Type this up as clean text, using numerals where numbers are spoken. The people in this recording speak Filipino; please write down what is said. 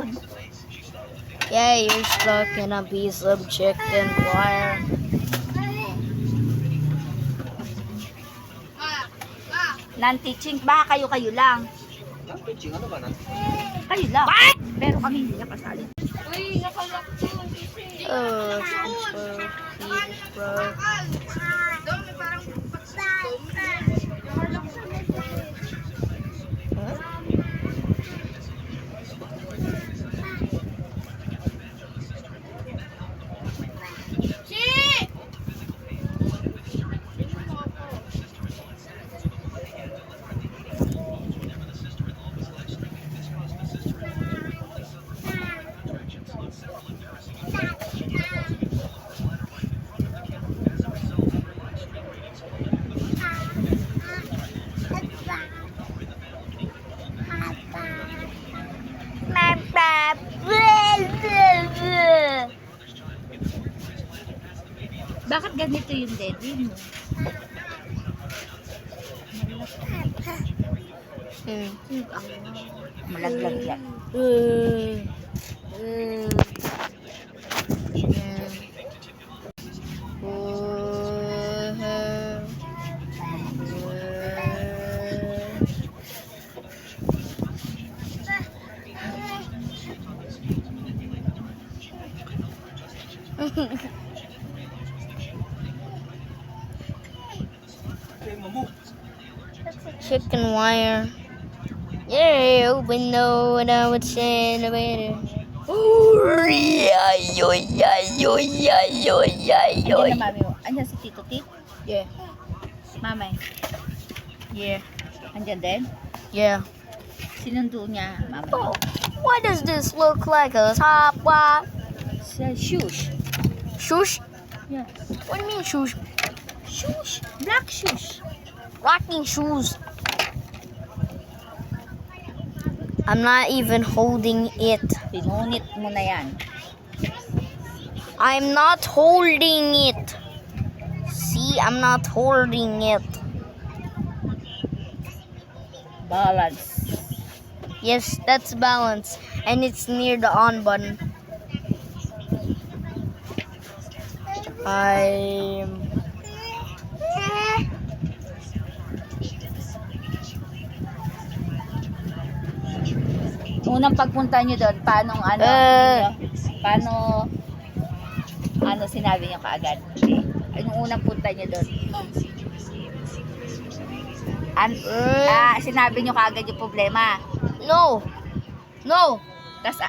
doon. Yeah, you're stuck in a piece of chicken wire. Non-teaching, baka kayo lang. Non-teaching, ano ba na? Kayo lang. Pero kami hindi niya kasali. Oh, bro. Bakit ganito yung daddy mo? Malaglag yan. Chicken wire. Yeah, open no, and I would send a better. Oh, yeah, yo, yeah, yo, yeah, yo, yeah, yo. Andiyan na mami mo. Andiyan si Tito Tit? Yeah, Mamay. yeah, Andiyan din? yeah. Sinundo niya, mamay. Oh, why does this look like a top what? Sa shoes. Shush? Yeah. What do you mean shush? Shoes. Black shoes. Rocking shoes. I'm not even holding it. Pinunit mo na yan. I'm not holding it. See, I'm not holding it. Balance. Yes, that's balance. And it's near the on button. I'm... Unang pagpunta nyo doon, paano ano sinabi nyo kaagad? Anong unang punta nyo doon? Sinabi nyo kaagad yung problema. No. No. Tas